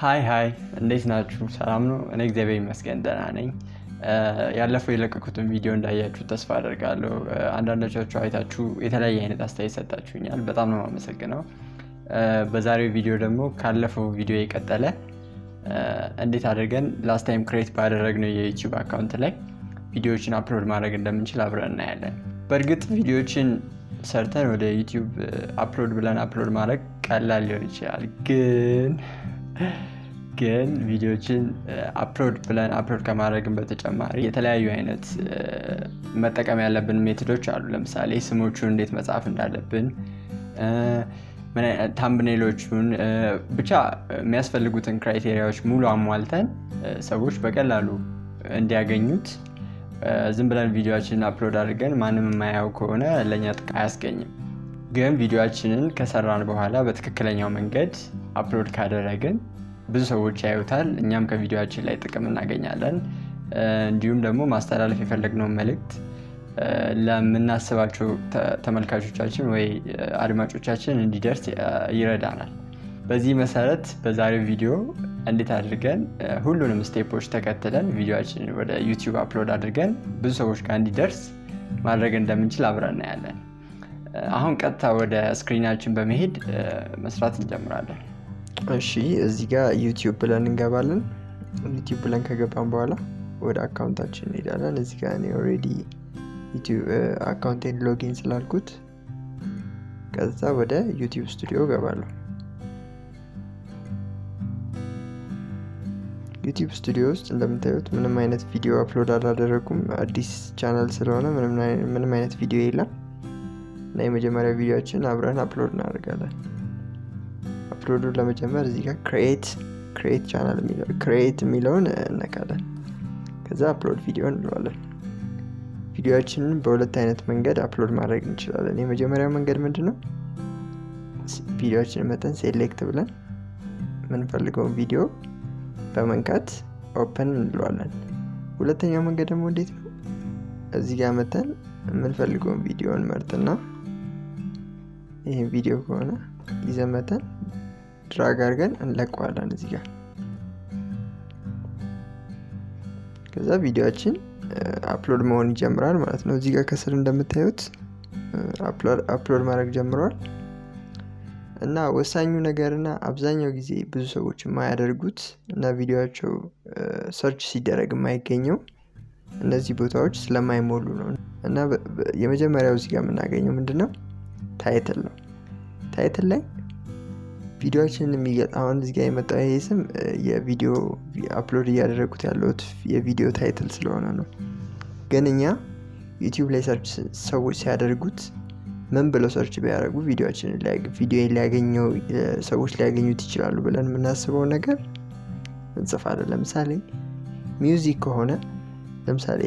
ሃይ እንዴት ናችሁ? ሰላም ነው? እኔ እግዚአብሔር ይመስገን ደህና ነኝ። ያለፈው የለቀኩትን ቪዲዮ እንዳያችሁ ተስፋ አደርጋለሁ። አንዳንዶቻችሁ አይታችሁ የተለያየ አይነት አስተያየት ሰጣችሁኛል። በጣም ነው የማመሰግነው። በዛሬው ቪዲዮ ደግሞ ካለፈው ቪዲዮ የቀጠለ እንዴት አድርገን ላስት ታይም ክሬት ባደረግነው የዩቲዩብ አካውንት ላይ ቪዲዮዎችን አፕሎድ ማድረግ እንደምንችል አብረን እናያለን። በእርግጥ ቪዲዮዎችን ሰርተን ወደ ዩቲዩብ አፕሎድ ማድረግ ቀላል ሊሆን ይችላል። ግን ቪዲዮዎችን አፕሎድ ከማድረግም በተጨማሪ የተለያዩ አይነት መጠቀም ያለብን ሜቶዶች አሉ። ለምሳሌ ስሞቹን እንዴት መጻፍ እንዳለብን፣ ታምብኔሎቹን ብቻ የሚያስፈልጉትን ክራይቴሪያዎች ሙሉ አሟልተን ሰዎች በቀላሉ እንዲያገኙት ዝም ብለን ቪዲዮዎችን አፕሎድ አድርገን ማንም የማያየው ከሆነ ለኛ ጥቅም አያስገኝም። ግን ቪዲዮዎችንን ከሰራን በኋላ በትክክለኛው መንገድ አፕሎድ ካደረግን ብዙ ሰዎች ያዩታል፣ እኛም ከቪዲዮአችን ላይ ጥቅም እናገኛለን። እንዲሁም ደግሞ ማስተላለፍ የፈለግነው መልእክት ለምናስባቸው ተመልካቾቻችን ወይ አድማጮቻችን እንዲደርስ ይረዳናል። በዚህ መሰረት በዛሬው ቪዲዮ እንዴት አድርገን ሁሉንም ስቴፖች ተከትለን ቪዲዮአችንን ወደ ዩቲዩብ አፕሎድ አድርገን ብዙ ሰዎች ጋር እንዲደርስ ማድረግ እንደምንችል አብረን እናያለን። አሁን ቀጥታ ወደ ስክሪናችን በመሄድ መስራት እንጀምራለን። እሺ እዚህ ጋር ዩቲዩብ ብለን እንገባለን። ዩቲዩብ ብለን ከገባን በኋላ ወደ አካውንታችን እንሄዳለን። እዚህ ጋር እኔ ኦሬዲ ዩቲዩብ አካውንቴን ሎጊን ስላልኩት ከዛ ወደ ዩቲዩብ ስቱዲዮ ገባለሁ። ዩቲዩብ ስቱዲዮ ውስጥ እንደምታዩት ምንም አይነት ቪዲዮ አፕሎድ አላደረኩም። አዲስ ቻናል ስለሆነ ምንም አይነት ቪዲዮ የለም እና የመጀመሪያ ቪዲዮአችን አብረን አፕሎድ እናደርጋለን። አፕሎዱን ለመጀመር እዚህ ጋር ክሬት ቻናል የሚለውን እነካለን። ከዛ አፕሎድ ቪዲዮ እንለዋለን። ቪዲዮአችንን በሁለት አይነት መንገድ አፕሎድ ማድረግ እንችላለን። የመጀመሪያው መንገድ ምንድነው? ቪዲዮአችንን መተን ሴሌክት ብለን የምንፈልገውን ቪዲዮ በመንካት ኦፕን እንለዋለን። ሁለተኛው መንገድ ደግሞ እንዴት ነው? እዚህ ጋር መተን የምንፈልገውን ቪዲዮ እንመርጥና ይሄን ቪዲዮ ከሆነ ይዘን መተን ድራግ አድርገን እንለቀዋለን እዚህ ጋር። ከዛ ቪዲዮአችን አፕሎድ መሆን ይጀምራል ማለት ነው። እዚህ ጋር ከስር እንደምታዩት አፕሎድ ማድረግ ጀምሯል። እና ወሳኙ ነገርና አብዛኛው ጊዜ ብዙ ሰዎች የማያደርጉት እና ቪዲዮአቸው ሰርች ሲደረግ የማይገኘው እነዚህ ቦታዎች ስለማይሞሉ ነው። እና የመጀመሪያው እዚህ ጋር የምናገኘው ምንድነው? ታይትል ነው። ታይትል ላይ ቪዲዮአችንን የሚገልጽ አሁን እዚህ ጋር የመጣው ይሄ ስም የቪዲዮ አፕሎድ እያደረጉት ያለሁት የቪዲዮ ታይትል ስለሆነ ነው። ግን እኛ ዩቲዩብ ላይ ሰርች ሰዎች ሲያደርጉት ምን ብለው ሰርች ቢያደርጉ ቪዲዮ ሊያገኘው ሰዎች ሊያገኙት ይችላሉ ብለን የምናስበው ነገር እንጽፋለን። ለምሳሌ ሚውዚክ ከሆነ ለምሳሌ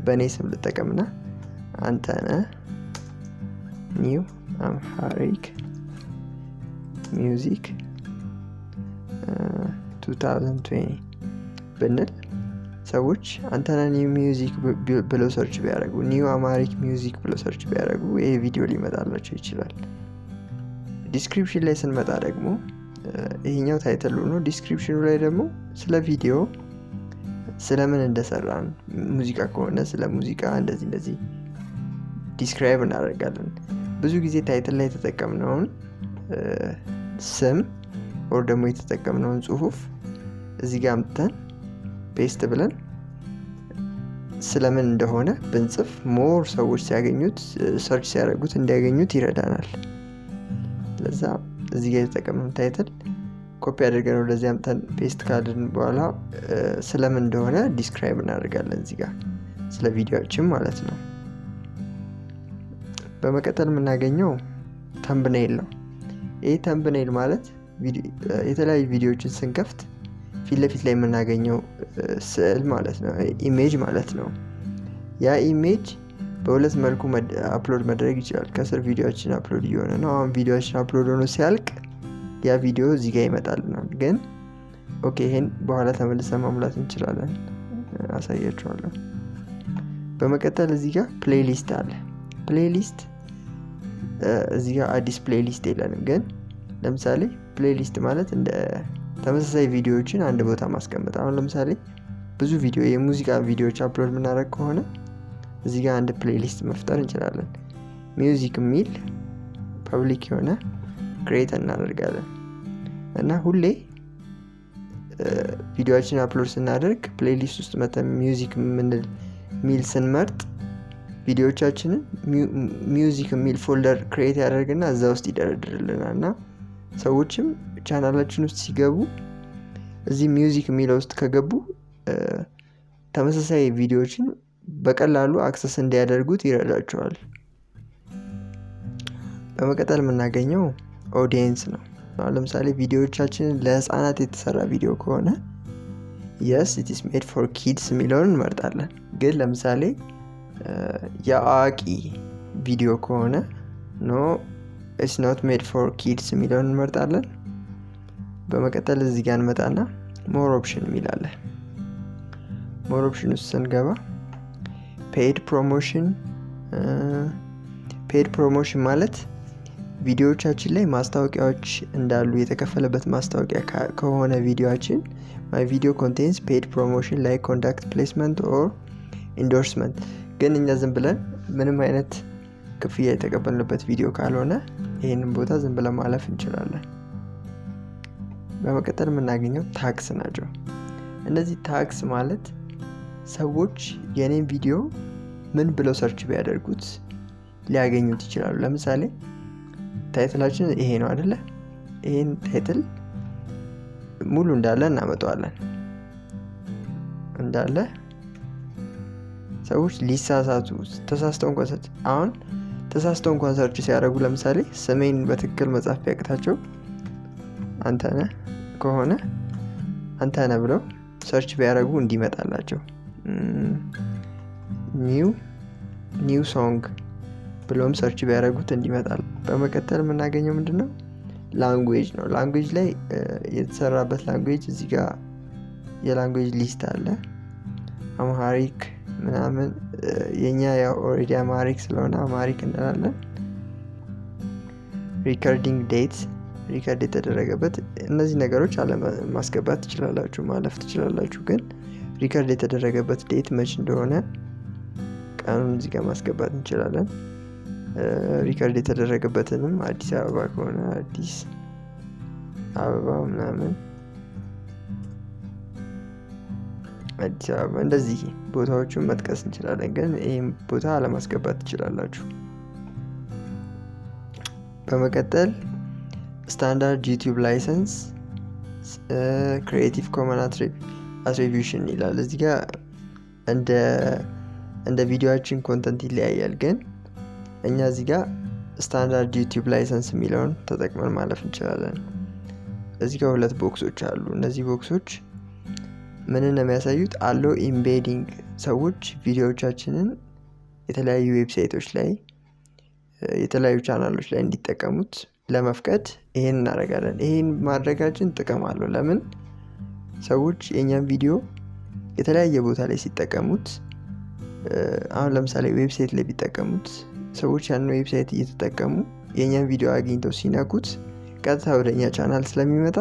በእኔ ስም ልጠቀምና አንተነህ ኒው አምሃሪክ ሚውዚክ 2020 ብንል ሰዎች አንተነህ ኒው ሚውዚክ ብለው ሰርች ቢያደርጉ ኒው አምሃሪክ ሚውዚክ ብለው ሰርች ቢያደርጉ ይሄ ቪዲዮ ሊመጣላቸው ይችላል። ዲስክሪፕሽን ላይ ስንመጣ ደግሞ ይሄኛው ታይትሉ ነው። ዲስክሪፕሽኑ ላይ ደግሞ ስለ ቪዲዮ ስለምን እንደሰራን ሙዚቃ ከሆነ ስለ ሙዚቃ እንደዚህ ዲስክራይብ እናደርጋለን። ብዙ ጊዜ ታይትል ላይ የተጠቀምነውን ስም ወር ደግሞ የተጠቀምነውን ጽሁፍ እዚህ ጋር አምጥተን ፔስት ብለን ስለምን እንደሆነ ብንጽፍ ሞር ሰዎች ሲያገኙት ሰርች ሲያደርጉት እንዲያገኙት ይረዳናል። ለዛ እዚህ ጋር የተጠቀምነውን ታይትል ኮፒ አድርገን ወደዚህ አምጥተን ፔስት ካልን በኋላ ስለምን እንደሆነ ዲስክራይብ እናደርጋለን እዚህ ጋር ስለ ቪዲዮአችን ማለት ነው። በመቀጠል የምናገኘው ተምብኔል ነው። ይሄ ተምብኔል ማለት የተለያዩ ቪዲዮዎችን ስንከፍት ፊት ለፊት ላይ የምናገኘው ስዕል ማለት ነው፣ ኢሜጅ ማለት ነው። ያ ኢሜጅ በሁለት መልኩ አፕሎድ መድረግ ይችላል። ከስር ቪዲዮአችን አፕሎድ እየሆነ ነው። አሁን ቪዲዮአችን አፕሎድ ሆኖ ሲያልቅ ያ ቪዲዮ እዚህ ጋር ይመጣልናል። ግን ኦኬ ይሄን በኋላ ተመልሰን ማሙላት እንችላለን፣ አሳያችኋለሁ። በመቀጠል እዚህ ጋር ፕሌሊስት አለ። ፕሌሊስት እዚህ ጋር አዲስ ፕሌሊስት የለንም። ግን ለምሳሌ ፕሌሊስት ማለት እንደ ተመሳሳይ ቪዲዮዎችን አንድ ቦታ ማስቀመጥ። አሁን ለምሳሌ ብዙ ቪዲዮ የሙዚቃ ቪዲዮዎች አፕሎድ የምናደርግ ከሆነ እዚህ ጋር አንድ ፕሌሊስት መፍጠር እንችላለን። ሚውዚክ የሚል ፐብሊክ የሆነ ክሬት እናደርጋለን እና ሁሌ ቪዲዮዎችን አፕሎድ ስናደርግ ፕሌሊስት ውስጥ መተን ሚውዚክ ሚል ስንመርጥ ቪዲዮዎቻችንን ሚውዚክ የሚል ፎልደር ክሬት ያደርግና እዛ ውስጥ ይደረድርልናል እና ሰዎችም ቻናላችን ውስጥ ሲገቡ እዚህ ሚውዚክ የሚለው ውስጥ ከገቡ ተመሳሳይ ቪዲዮዎችን በቀላሉ አክሰስ እንዲያደርጉት ይረዳቸዋል። በመቀጠል የምናገኘው ኦዲየንስ ነው። ለምሳሌ ቪዲዮዎቻችንን ለህፃናት የተሰራ ቪዲዮ ከሆነ yes it is made for kids የሚለውን እንመርጣለን። ግን ለምሳሌ የአዋቂ ቪዲዮ ከሆነ no it's not made for kids የሚለውን እንመርጣለን። በመቀጠል እዚህ ጋር እንመጣና more option የሚላለን። more option ውስጥ ስንገባ paid promotion ማለት ቪዲዮዎቻችን ላይ ማስታወቂያዎች እንዳሉ የተከፈለበት ማስታወቂያ ከሆነ ቪዲዮአችን my video contains paid promotion like conduct placement or endorsement። ግን እኛ ዝም ብለን ምንም አይነት ክፍያ የተቀበልንበት ቪዲዮ ካልሆነ ይሄንን ቦታ ዝም ብለን ማለፍ እንችላለን። በመቀጠል የምናገኘው ታክስ ናቸው። እነዚህ ታክስ ማለት ሰዎች የኔን ቪዲዮ ምን ብለው ሰርች ቢያደርጉት ሊያገኙት ይችላሉ። ለምሳሌ ታይትላችን ይሄ ነው አይደለ? ይሄን ታይትል ሙሉ እንዳለ እናመጣዋለን። እንዳለ ሰዎች ሊሳሳቱ ተሳስተው እንኳን ሰርች ሲያደርጉ ለምሳሌ ስሜን በትክክል መጻፍ ቢያቅታቸው አንተነህ ከሆነ አንተነህ ብለው ሰርች ቢያደርጉ እንዲመጣላቸው ኒው ሶንግ ብሎም ሰርች ቢያደርጉት እንዲመጣል። በመቀጠል የምናገኘው ምንድነው? ላንጉዌጅ ነው። ላንጉዌጅ ላይ የተሰራበት ላንጉዌጅ እዚህ ጋር የላንጉዌጅ ሊስት አለ። አምሃሪክ ምናምን የኛ ያው ኦሬዲ አምሃሪክ ስለሆነ አምሃሪክ እንላለን። ሪከርዲንግ ዴት ሪከርድ የተደረገበት እነዚህ ነገሮች ማስገባት ትችላላችሁ፣ ማለፍ ትችላላችሁ። ግን ሪከርድ የተደረገበት ዴት መች እንደሆነ ቀኑን እዚህ ጋር ማስገባት እንችላለን። ሪከርድ የተደረገበትንም አዲስ አበባ ከሆነ አዲስ አበባ ምናምን አዲስ አበባ እንደዚህ ቦታዎቹን መጥቀስ እንችላለን። ግን ይህም ቦታ አለማስገባት ትችላላችሁ። በመቀጠል ስታንዳርድ ዩቲዩብ ላይሰንስ ክሪኤቲቭ ኮመን አትሪቢዩሽን ይላል። እዚህ ጋር እንደ ቪዲዮአችን ኮንተንት ይለያያል። ግን እኛ እዚህ ጋር ስታንዳርድ ዩቲዩብ ላይሰንስ የሚለውን ተጠቅመን ማለፍ እንችላለን። እዚህ ጋር ሁለት ቦክሶች አሉ። እነዚህ ቦክሶች ምንን ነው የሚያሳዩት? አለው ኢምቤዲንግ ሰዎች ቪዲዮዎቻችንን የተለያዩ ዌብሳይቶች ላይ የተለያዩ ቻናሎች ላይ እንዲጠቀሙት ለመፍቀድ ይሄን እናደርጋለን። ይሄን ማድረጋችን ጥቅም አለው። ለምን? ሰዎች የኛን ቪዲዮ የተለያየ ቦታ ላይ ሲጠቀሙት አሁን ለምሳሌ ዌብሳይት ላይ ቢጠቀሙት ሰዎች ያንን ዌብሳይት እየተጠቀሙ የኛን ቪዲዮ አግኝተው ሲነኩት ቀጥታ ወደኛ ቻናል ስለሚመጣ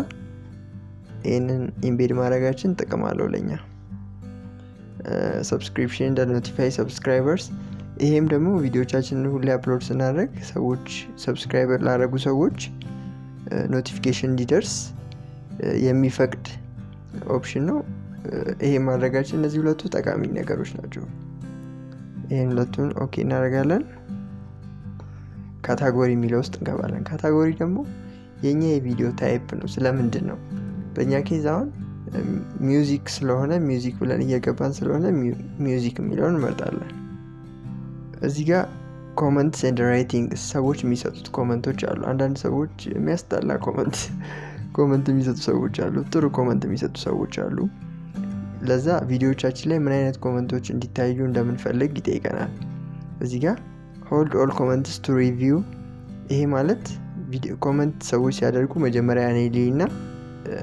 ይሄንን ኢምቤድ ማድረጋችን ጥቅም አለው ለኛ። ሰብስክሪፕሽን እንደ ኖቲፋይ ሰብስክራይበርስ ይሄም ደግሞ ቪዲዮቻችንን ሁሌ አፕሎድ ስናደርግ ሰዎች ሰብስክራይበር ላደረጉ ሰዎች ኖቲፊኬሽን እንዲደርስ የሚፈቅድ ኦፕሽን ነው። ይሄ ማድረጋችን እነዚህ ሁለቱ ጠቃሚ ነገሮች ናቸው። ይሄን ሁለቱን ኦኬ እናደርጋለን። ካታጎሪ የሚለው ውስጥ እንገባለን። ካታጎሪ ደግሞ የኛ የቪዲዮ ታይፕ ነው። ስለምንድን ነው? በእኛ ኬዝ አሁን ሚውዚክ ስለሆነ ሚውዚክ ብለን እየገባን ስለሆነ ሚውዚክ የሚለውን እንመርጣለን። እዚህ ጋር ኮመንትስ ኤንድ ራይቲንግ ሰዎች የሚሰጡት ኮመንቶች አሉ። አንዳንድ ሰዎች የሚያስጠላ ኮመንት የሚሰጡ ሰዎች አሉ። ጥሩ ኮመንት የሚሰጡ ሰዎች አሉ። ለዛ ቪዲዮዎቻችን ላይ ምን አይነት ኮመንቶች እንዲታዩ እንደምንፈልግ ይጠይቀናል። እዚህ ጋር ሆልድ ኦል ኮመንትስ ቱ ሪቪው። ይሄ ማለት ኮመንት ሰዎች ሲያደርጉ መጀመሪያ እኔ ልይና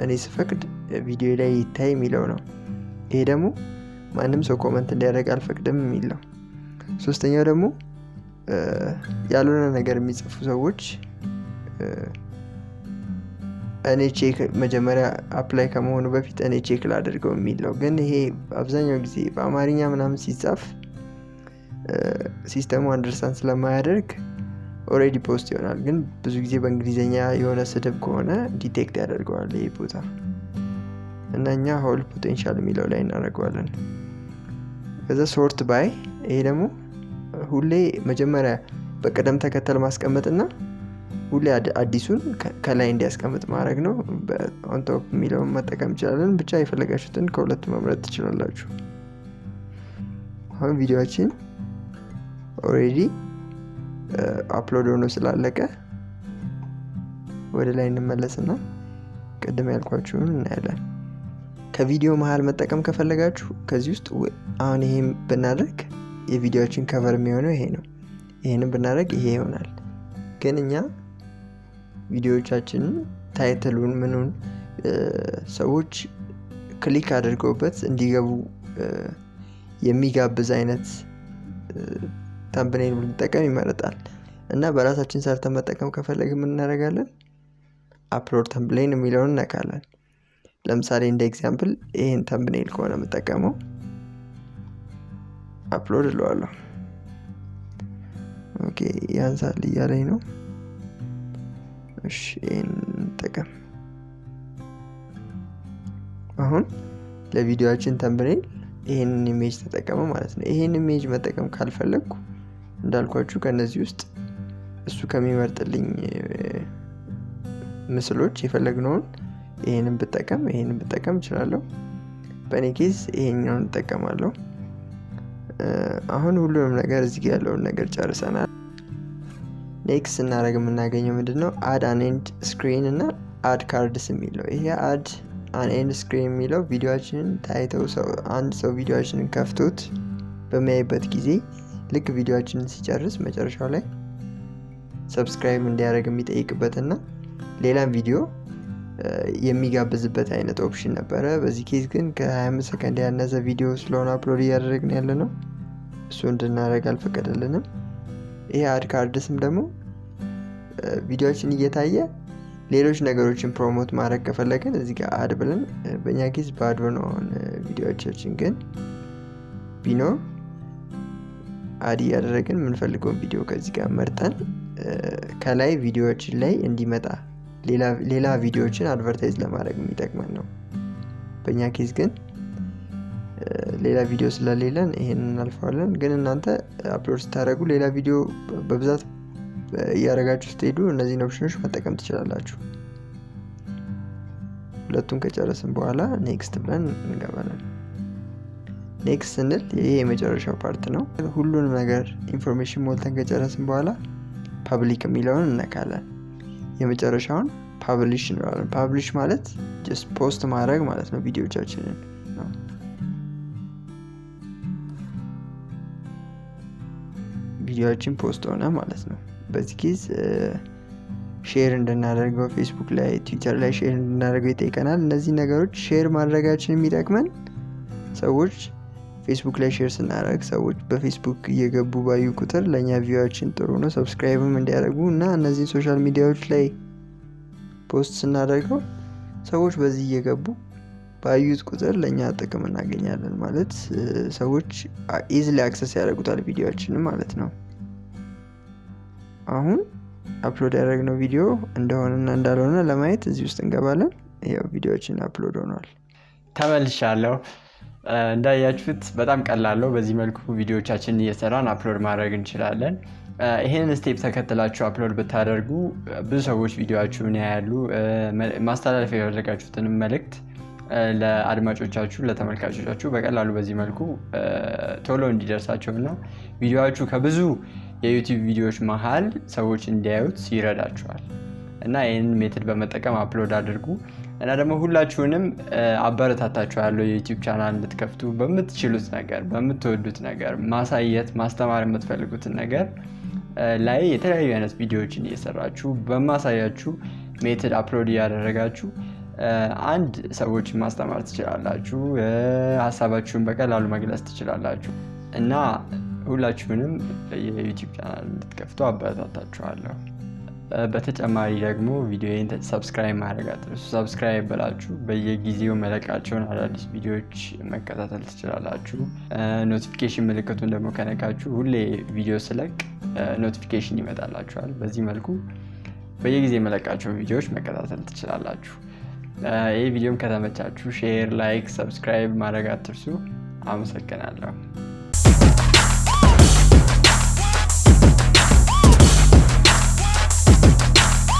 እኔ ስፈቅድ ቪዲዮ ላይ ይታይ የሚለው ነው። ይሄ ደግሞ ማንም ሰው ኮመንት እንዲያደርግ አልፈቅድም የሚል ነው። ሶስተኛው ደግሞ ያልሆነ ነገር የሚጽፉ ሰዎች እኔ ቼክ መጀመሪያ አፕላይ ከመሆኑ በፊት እኔ ቼክ ላደርገው የሚል ነው። ግን ይሄ አብዛኛው ጊዜ በአማርኛ ምናምን ሲጻፍ ሲስተሙ አንደርስታንድ ስለማያደርግ ኦሬዲ ፖስት ይሆናል። ግን ብዙ ጊዜ በእንግሊዝኛ የሆነ ስድብ ከሆነ ዲቴክት ያደርገዋል ይሄ ቦታ እና እኛ ሆል ፖቴንሻል የሚለው ላይ እናደርገዋለን። ከዛ ሶርት ባይ፣ ይሄ ደግሞ ሁሌ መጀመሪያ በቅደም ተከተል ማስቀመጥና ሁሌ አዲሱን ከላይ እንዲያስቀምጥ ማድረግ ነው። በኦንቶፕ የሚለውን መጠቀም እንችላለን። ብቻ የፈለጋችሁትን ከሁለቱ መምረጥ ትችላላችሁ። አሁን ቪዲዮችን ኦሬዲ አፕሎድ ሆኖ ስላለቀ ወደ ላይ እንመለስና ቅድም ያልኳችሁን እናያለን። ከቪዲዮ መሃል መጠቀም ከፈለጋችሁ ከዚህ ውስጥ አሁን ይሄን ብናደርግ የቪዲዮችን ከቨር የሚሆነው ይሄ ነው። ይሄንን ብናደርግ ይሄ ይሆናል። ግን እኛ ቪዲዮዎቻችንን ታይትሉን ምኑን ሰዎች ክሊክ አድርገውበት እንዲገቡ የሚጋብዝ አይነት ታምብኔል ብንጠቀም ይመረጣል። እና በራሳችን ሰርተን መጠቀም ከፈለግን ምን እናደርጋለን? አፕሎድ ታምብኔል የሚለውን እነካለን። ለምሳሌ እንደ ኤግዛምፕል ይሄን ታምብኔል ከሆነ የምጠቀመው አፕሎድ እለዋለሁ። ኦኬ ያንሳል እያለኝ ነው። እሺ ይሄን እንጠቀም። አሁን ለቪዲዮአችን ታምብኔል ይሄንን ኢሜጅ ተጠቀመ ማለት ነው። ይሄን ኢሜጅ መጠቀም ካልፈለግኩ እንዳልኳችሁ ከነዚህ ውስጥ እሱ ከሚመርጥልኝ ምስሎች የፈለግነውን ይሄንን ብጠቀም እችላለሁ። በእኔ ኬዝ ይሄኛውን እጠቀማለሁ። አሁን ሁሉንም ነገር እዚህ ጋር ያለውን ነገር ጨርሰናል። ኔክስት እናደርግ የምናገኘው ምንድነው? አድ አን ኤንድ ስክሪን እና አድ ካርድስ የሚለው። ይሄ አድ አን ኤንድ ስክሪን የሚለው ቪዲዮአችንን ታይተው አንድ ሰው ቪዲዮአችንን ከፍቶት በሚያይበት ጊዜ ልክ ቪዲዮአችንን ሲጨርስ መጨረሻው ላይ ሰብስክራይብ እንዲያደርግ የሚጠይቅበትና ሌላም ቪዲዮ የሚጋብዝበት አይነት ኦፕሽን ነበረ። በዚህ ኬዝ ግን ከ25 ሰከንድ ያነሰ ቪዲዮ ስለሆነ አፕሎድ እያደረግን ያለ ነው፣ እሱ እንድናደርግ አልፈቀደልንም። ይሄ አድ ካርድስም ደግሞ ቪዲዮችን እየታየ ሌሎች ነገሮችን ፕሮሞት ማድረግ ከፈለግን እዚህ ጋር አድ ብለን፣ በእኛ ኬዝ ባዶ ነው ቪዲዮዎቻችን፣ ግን ቢኖር አድ እያደረግን የምንፈልገውን ቪዲዮ ከዚህ ጋር መርጠን ከላይ ቪዲዮዎችን ላይ እንዲመጣ ሌላ ቪዲዮዎችን አድቨርታይዝ ለማድረግ የሚጠቅመን ነው። በእኛ ኬዝ ግን ሌላ ቪዲዮ ስለሌለን ይሄንን እናልፈዋለን። ግን እናንተ አፕሎድ ስታደርጉ ሌላ ቪዲዮ በብዛት እያደረጋችሁ ስትሄዱ እነዚህን ኦፕሽኖች መጠቀም ትችላላችሁ። ሁለቱን ከጨረስን በኋላ ኔክስት ብለን እንገባለን። ኔክስት ስንል ይሄ የመጨረሻው ፓርት ነው። ሁሉንም ነገር ኢንፎርሜሽን ሞልተን ከጨረስን በኋላ ፐብሊክ የሚለውን እነካለን። የመጨረሻውን ፐብሊሽ እንለዋለን። ፐብሊሽ ማለት ጀስት ፖስት ማድረግ ማለት ነው ቪዲዮቻችንን። ቪዲዮችን ፖስት ሆነ ማለት ነው። በዚህ ኬዝ ሼር እንድናደርገው ፌስቡክ ላይ፣ ትዊተር ላይ ሼር እንድናደርገው ይጠይቀናል። እነዚህ ነገሮች ሼር ማድረጋችን የሚጠቅመን ሰዎች ፌስቡክ ላይ ሼር ስናደርግ ሰዎች በፌስቡክ እየገቡ ባዩ ቁጥር ለእኛ ቪዲዮችን ጥሩ ነው፣ ሰብስክራይብም እንዲያደርጉ እና እነዚህ ሶሻል ሚዲያዎች ላይ ፖስት ስናደርገው ሰዎች በዚህ እየገቡ ባዩት ቁጥር ለእኛ ጥቅም እናገኛለን። ማለት ሰዎች ኢዝሊ አክሰስ ያደርጉታል ቪዲዮችንም ማለት ነው። አሁን አፕሎድ ያደረግነው ቪዲዮ እንደሆነና እንዳልሆነ ለማየት እዚህ ውስጥ እንገባለን። ይኸው ቪዲዮችን አፕሎድ ሆኗል። ተመልሻለሁ። እንዳያችሁት በጣም ቀላል። በዚህ መልኩ ቪዲዮቻችንን እየሰራን አፕሎድ ማድረግ እንችላለን። ይሄን ስቴፕ ተከትላችሁ አፕሎድ ብታደርጉ ብዙ ሰዎች ቪዲዮአችሁን ያያሉ። ማስተላለፍ የፈለጋችሁትን መልእክት ለአድማጮቻችሁ፣ ለተመልካቾቻችሁ በቀላሉ በዚህ መልኩ ቶሎ እንዲደርሳቸውና ቪዲዮአችሁ ከብዙ የዩቲዩብ ቪዲዮዎች መሃል ሰዎች እንዲያዩት ይረዳችኋል። እና ይህንን ሜትድ በመጠቀም አፕሎድ አድርጉ። እና ደግሞ ሁላችሁንም አበረታታችኋለሁ የዩቲዩብ ቻናል እንድትከፍቱ በምትችሉት ነገር፣ በምትወዱት ነገር ማሳየት ማስተማር የምትፈልጉትን ነገር ላይ የተለያዩ አይነት ቪዲዮዎችን እየሰራችሁ በማሳያችሁ ሜትድ አፕሎድ እያደረጋችሁ አንድ ሰዎችን ማስተማር ትችላላችሁ። ሀሳባችሁን በቀላሉ መግለጽ ትችላላችሁ። እና ሁላችሁንም የዩቲዩብ ቻናል እንድትከፍቱ አበረታታችኋለሁ። በተጨማሪ ደግሞ ቪዲዮዬን ሰብስክራይብ ማድረግ አትርሱ። ሰብስክራይብ ብላችሁ በየጊዜው መለቃቸውን አዳዲስ ቪዲዮዎች መከታተል ትችላላችሁ። ኖቲፊኬሽን ምልክቱን ደግሞ ከነካችሁ ሁሌ ቪዲዮ ስለቅ ኖቲፊኬሽን ይመጣላችኋል። በዚህ መልኩ በየጊዜው መለቃቸውን ቪዲዮዎች መከታተል ትችላላችሁ። ይህ ቪዲዮም ከተመቻችሁ ሼር፣ ላይክ፣ ሰብስክራይብ ማድረግ አትርሱ። አመሰግናለሁ።